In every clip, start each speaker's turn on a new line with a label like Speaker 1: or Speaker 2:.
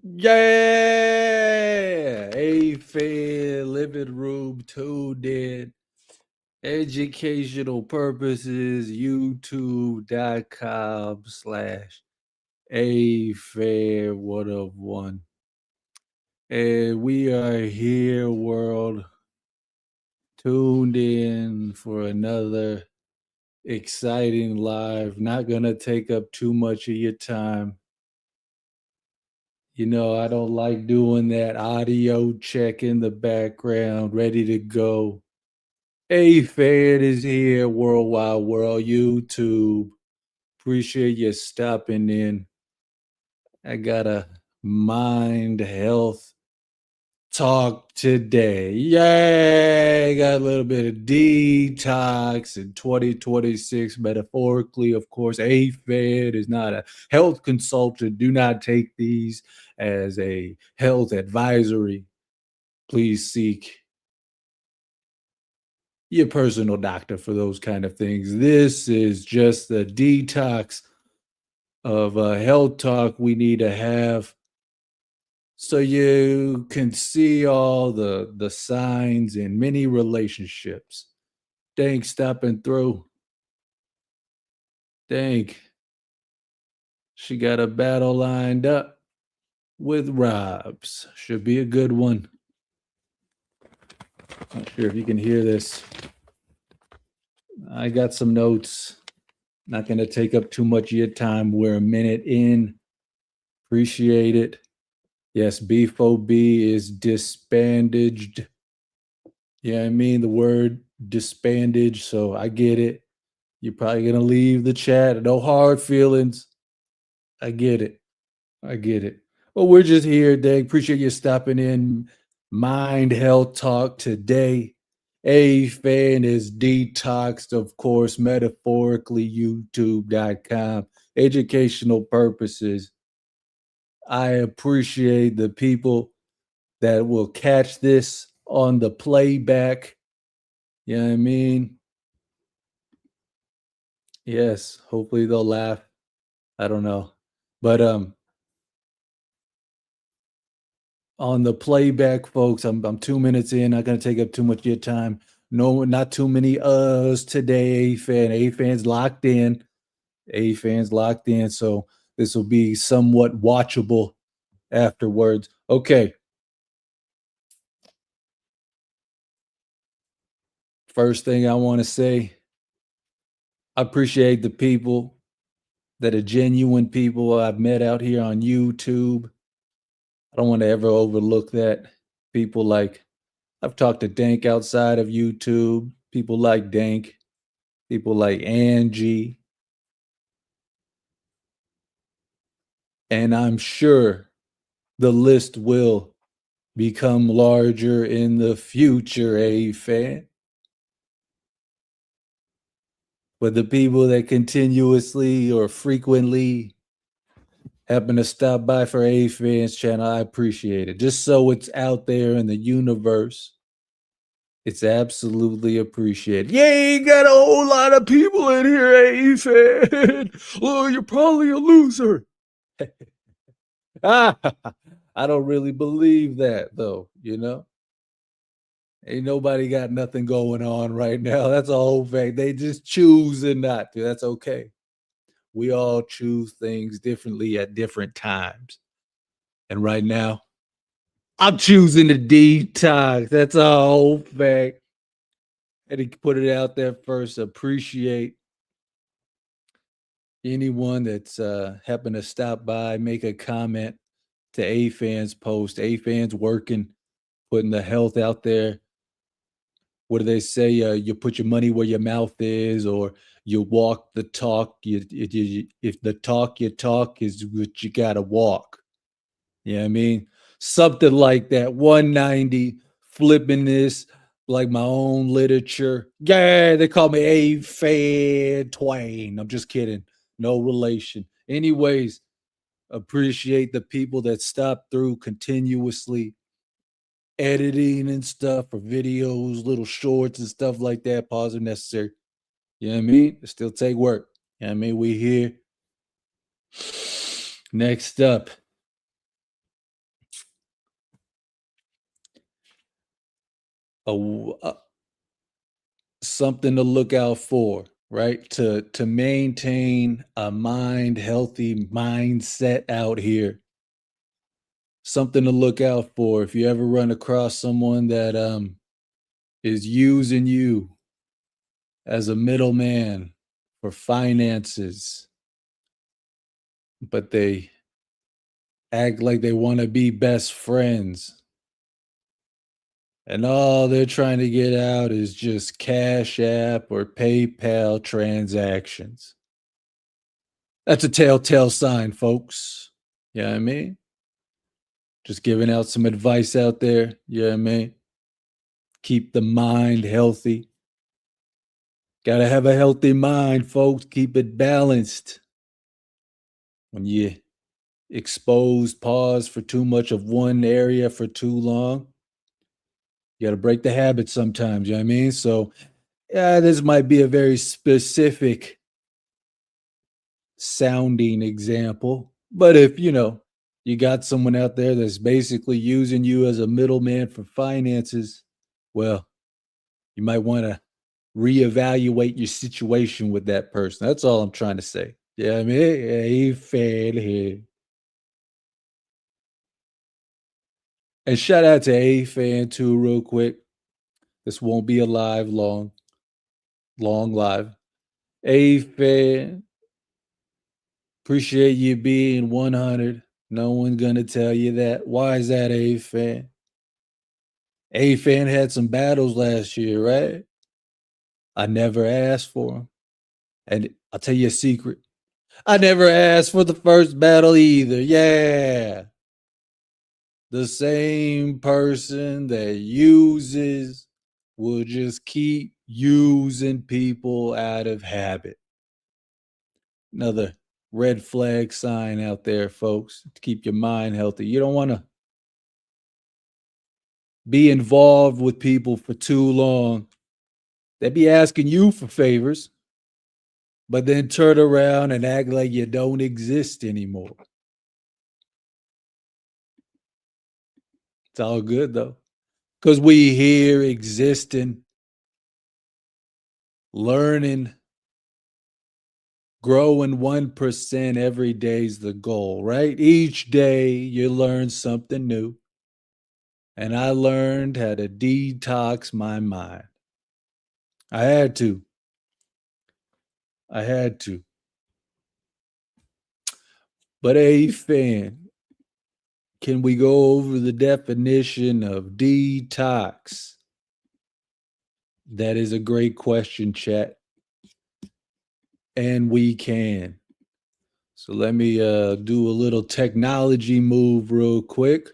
Speaker 1: Yeah, A-Fan living room tuned in. Educational purposes, youtube.com/A-Fan 101. And we are here, world, tuned in for another exciting live. Not gonna take up too much of your time. You know, I don't like doing that audio check in the background, ready to go. Hey, fan is here, Worldwide World, YouTube. Appreciate you stopping in. I got a mind health talk today. Yay! Got a little bit of detox in 2026, metaphorically, of course. AFED is not a health consultant. Do not take these as a health advisory. Please seek your personal doctor for those kind of things. This is just the detox of a health talk we need to have so you can see all the signs in many relationships. Thanks stopping through. Thank. She got a battle lined up with Rob's. Should be a good one. Not sure if you can hear this. I got some notes. Not going to take up too much of your time. We're a minute in. Appreciate it. Yes, B4B is disbandaged. Yeah, I mean the word disbandage, so I get it. You're probably gonna leave the chat. No hard feelings. I get it. I get it. Well, we're just here, Dave. Appreciate you stopping in. Mind Health Talk today. A fan is detoxed, of course, metaphorically, youtube.com. Educational purposes. I appreciate the people that will catch this on the playback. You know what I mean? Yes, hopefully they'll laugh. I don't know. But on the playback, folks, I'm 2 minutes in, not gonna take up too much of your time. No, not too many uhs today, A-Fan. A-Fan's locked in. A-Fan's locked in, so this will be somewhat watchable afterwards. Okay. First thing I want to say, I appreciate the people that are genuine people I've met out here on YouTube. I don't want to ever overlook that. People like I've talked to Dank outside of YouTube, people like Dank, people like Angie, and I'm sure the list will become larger in the future, A-Fan. But the people that continuously or frequently happen to stop by for A-Fan's channel, I appreciate it. Just so it's out there in the universe. It's absolutely appreciated. Yeah, you got a whole lot of people in here, A-Fan. Oh, you're probably a loser. I don't really believe that, though, you know? Ain't nobody got nothing going on right now. That's a whole fact. They just choosing not to. That's okay. We all choose things differently at different times. And right now, I'm choosing to detox. That's a whole fact. And to put it out there first, appreciate anyone that's happened to stop by, make a comment to A-Fan's post. A-Fan's working, putting the health out there. What do they say? You put your money where your mouth is, or you walk the talk. If the talk you talk is what you got to walk. You know what I mean? Something like that. 190, flipping this like my own literature. Yeah, they call me A Fan Twain. I'm just kidding. No relation. Anyways, appreciate the people that stop through continuously editing and stuff for videos, little shorts and stuff like that. Pause if necessary. You know what I mean? It still take work. You know what I mean? We here. Next up, a something to look out for, right? To maintain a mind healthy mindset out here. Something to look out for if you ever run across someone that is using you as a middleman for finances, but they act like they want to be best friends. And all they're trying to get out is just Cash App or PayPal transactions. That's a telltale sign, folks. You know what I mean? Just giving out some advice out there. You know what I mean? Keep the mind healthy. Got to have a healthy mind, folks. Keep it balanced. When you expose, pause for too much of one area for too long, you got to break the habit sometimes. You know what I mean? So, yeah, this might be a very specific sounding example. But if, you got someone out there that's basically using you as a middleman for finances, well, you might want to reevaluate your situation with that person. That's all I'm trying to say. Yeah, I mean, hey, fan here. And shout out to A fan too, real quick. This won't be a long live. A fan, appreciate you being 100. No one's gonna tell you that. Why is that, A fan? A fan had some battles last year, right? I never asked for them. And I'll tell you a secret. I never asked for the first battle either. Yeah. The same person that uses will just keep using people out of habit. Another red flag sign out there, folks, to keep your mind healthy. You don't want to be involved with people for too long. They be asking you for favors, but then turn around and act like you don't exist anymore. It's all good though. Because we here existing, learning, growing 1% every day is the goal, right? Each day you learn something new. And I learned how to detox my mind. I had to. I had to. But a fan, can we go over the definition of detox? That is a great question, chat. And we can. So let me do a little technology move real quick.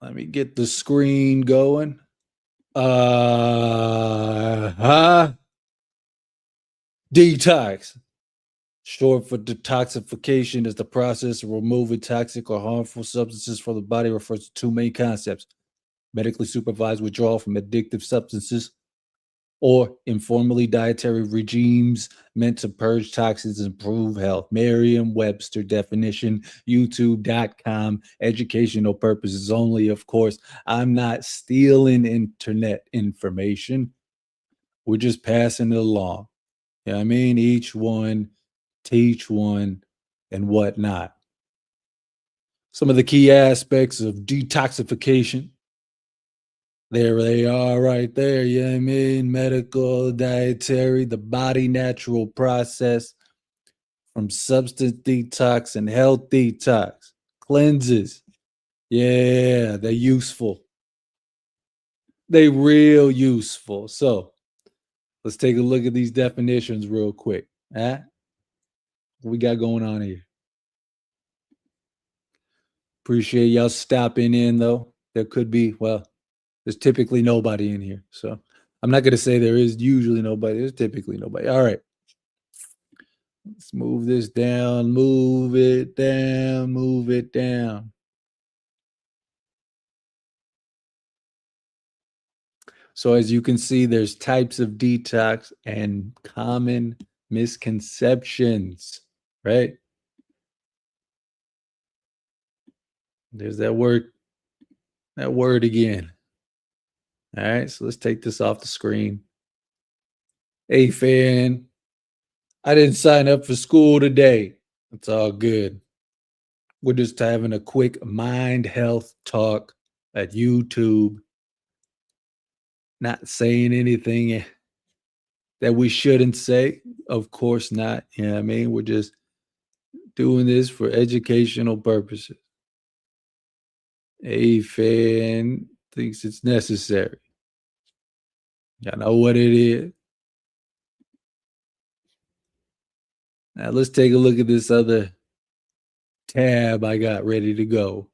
Speaker 1: Let me get the screen going. Detox. Short for detoxification is the process of removing toxic or harmful substances from the body. Refers to two main concepts: medically supervised withdrawal from addictive substances, or informally dietary regimes meant to purge toxins and improve health. Merriam-Webster definition, youtube.com, educational purposes only, of course. I'm not stealing internet information. We're just passing it along. You know what I mean? Each one, teach one, and whatnot. Some of the key aspects of detoxification. There they are right there. You know what I mean? Medical, dietary, the body natural process from substance detox and health detox. Cleanses. Yeah, they're useful. They real useful. So let's take a look at these definitions real quick. What we got going on here? Appreciate y'all stopping in though. There could be, well, there's typically nobody in here. So I'm not going to say there is usually nobody. There's typically nobody. All right. Let's move this down, move it down, move it down. So as you can see, there's types of detox and common misconceptions, right? There's that word again. All right, so let's take this off the screen. Hey, fan, I didn't sign up for school today. It's all good. We're just having a quick mind health talk at YouTube, not saying anything that we shouldn't say. Of course not. You know what I mean? We're just doing this for educational purposes. A fan thinks it's necessary. Y'all know what it is. Now let's take a look at this other tab I got ready to go.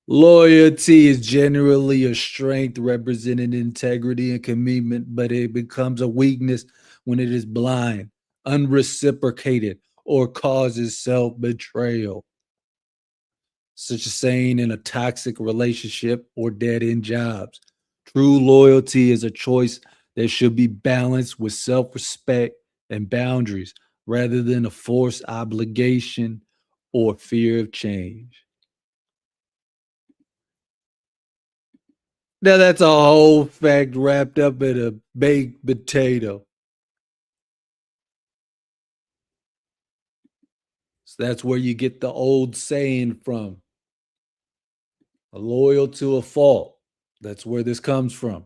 Speaker 1: Loyalty is generally a strength representing integrity and commitment, but it becomes a weakness when it is blind, unreciprocated, or causes self betrayal, such as saying in a toxic relationship or dead end jobs. True loyalty is a choice that should be balanced with self respect and boundaries rather than a forced obligation or fear of change. Now that's a whole fact wrapped up in a baked potato. So that's where you get the old saying from, a loyal to a fault. That's where this comes from.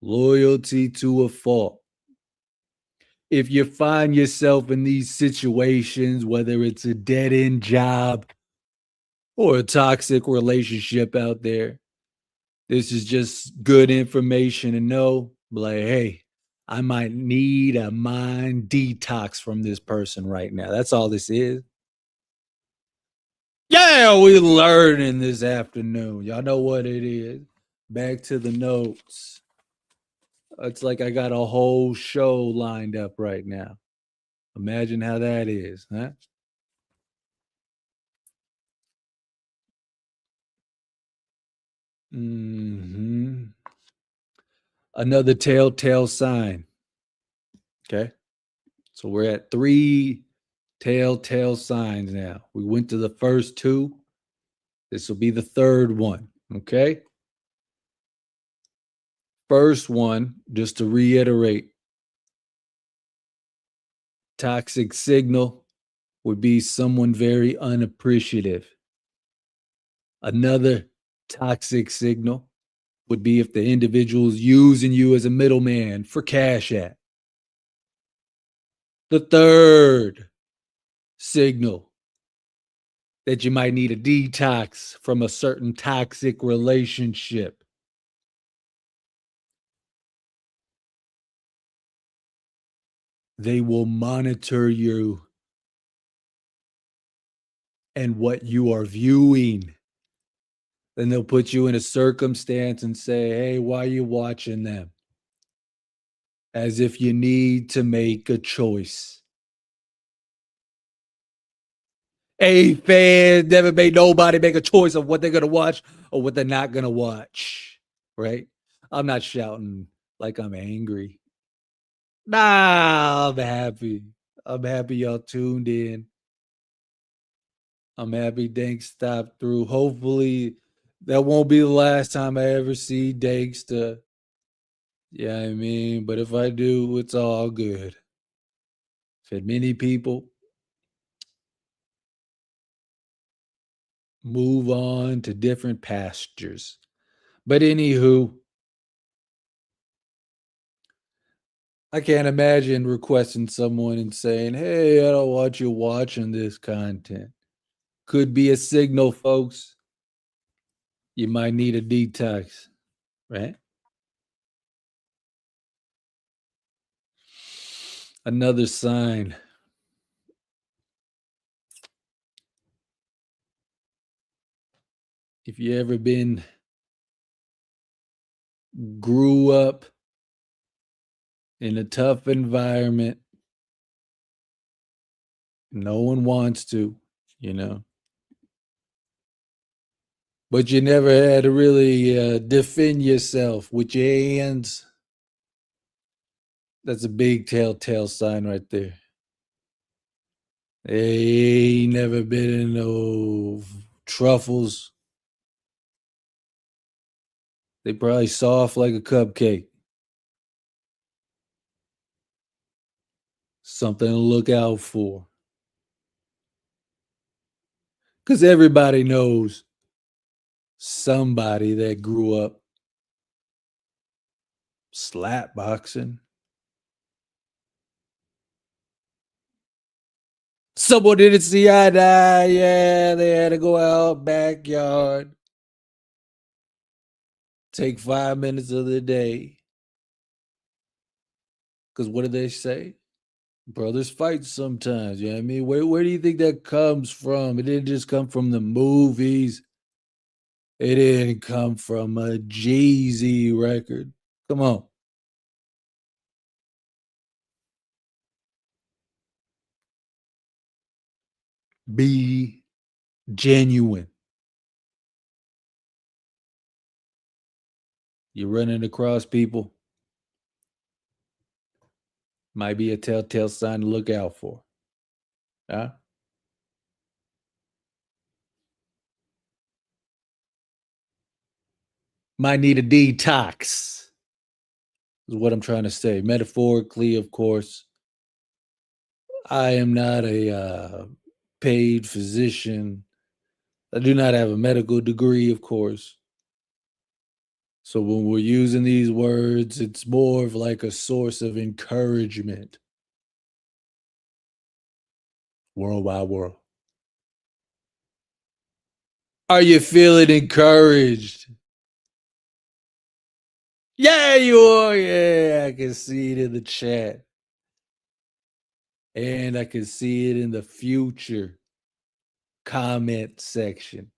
Speaker 1: Loyalty to a fault. If you find yourself in these situations, whether it's a dead end job or a toxic relationship out there, this is just good information to know. Like, hey, I might need a mind detox from this person right now. That's all this is. Yeah, we learning this afternoon. Y'all know what it is. Back to the notes. It's like I got a whole show lined up right now. Imagine how that is, huh? Hmm. Another telltale sign. Okay. So we're at three telltale signs now. We went to the first two. This will be the third one. Okay. First one, just to reiterate, toxic signal would be someone very unappreciative. Another toxic signal would be if the individual is using you as a middleman for cash at. The third signal that you might need a detox from a certain toxic relationship. They will monitor you and what you are viewing. Then they'll put you in a circumstance and say, hey, why are you watching them? As if you need to make a choice. Hey, fans, never made nobody make a choice of what they're going to watch or what they're not going to watch. Right? I'm not shouting like I'm angry. Nah, I'm happy. I'm happy y'all tuned in. I'm happy Dank stopped through. Hopefully, that won't be the last time I ever see Danksta. Yeah, I mean, but if I do, it's all good. For many people, move on to different pastures. But anywho, I can't imagine requesting someone and saying, hey, I don't want you watching this content. Could be a signal, folks. You might need a detox, right? Another sign. If you ever been grew up in a tough environment, no one wants to, you know, but you never had to really defend yourself with your hands. That's a big telltale sign right there. They ain't never been in no truffles. They probably soft like a cupcake. Something to look out for. Because everybody knows somebody that grew up slap boxing. Someone didn't see eye to eye. Yeah, they had to go out backyard. Take 5 minutes of the day. Because what do they say? Brothers fight sometimes. You know what I mean? Where do you think that comes from? It didn't just come from the movies. It didn't come from a Jeezy record. Come on. Be genuine. You're running across people. Might be a telltale sign to look out for. Huh? Might need a detox, is what I'm trying to say. Metaphorically, of course. I am not a paid physician. I do not have a medical degree, of course. So when we're using these words, it's more of like a source of encouragement. World wide world. Are you feeling encouraged? Yeah, you are. Yeah, I can see it in the chat. And I can see it in the future comment section.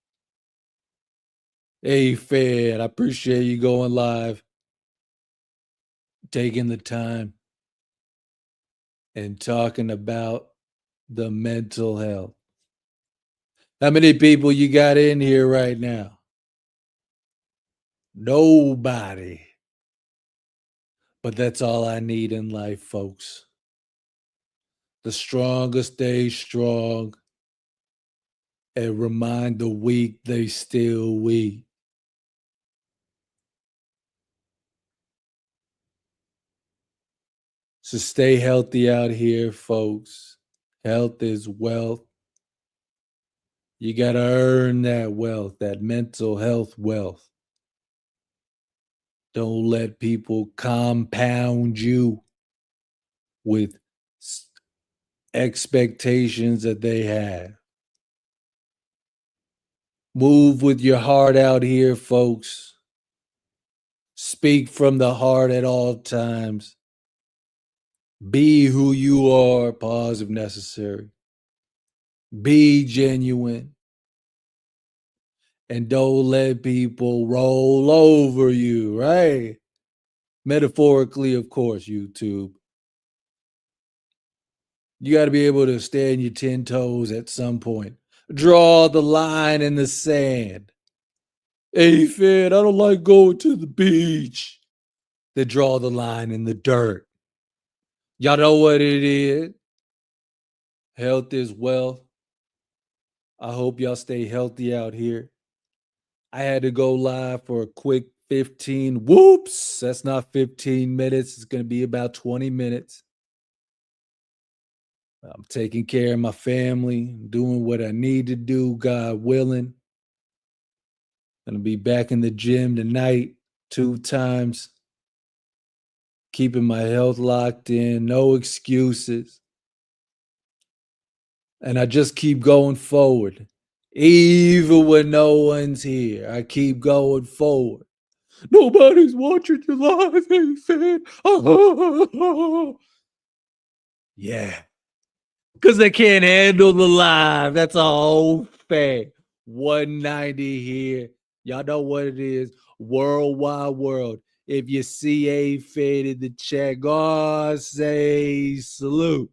Speaker 1: Hey, Fed, I appreciate you going live, taking the time, and talking about the mental health. How many people you got in here right now? Nobody. But that's all I need in life, folks. The strongest stay strong and remind the weak they still weak. So stay healthy out here, folks. Health is wealth. You got to earn that wealth, that mental health wealth. Don't let people compound you with expectations that they have. Move with your heart out here, folks. Speak from the heart at all times. Be who you are, pause if necessary. Be genuine. And don't let people roll over you, right? Metaphorically, of course, YouTube. You got to be able to stand your 10 toes at some point. Draw the line in the sand. Hey, Fed, I don't like going to the beach. They draw the line in the dirt. Y'all know what it is. Health is wealth. I hope y'all stay healthy out here. I had to go live for a quick 15. Whoops, that's not 15 minutes. It's going to be about 20 minutes. I'm taking care of my family, doing what I need to do, God willing. Gonna be back in the gym tonight 2 times. Keeping my health locked in, no excuses. And I just keep going forward. Even when no one's here, I keep going forward. Nobody's watching your live, hey, fan. Yeah. Because they can't handle the live. That's a whole fact. 190 here. Y'all know what it is. Worldwide world. If you see a fade in the chat, God say salute.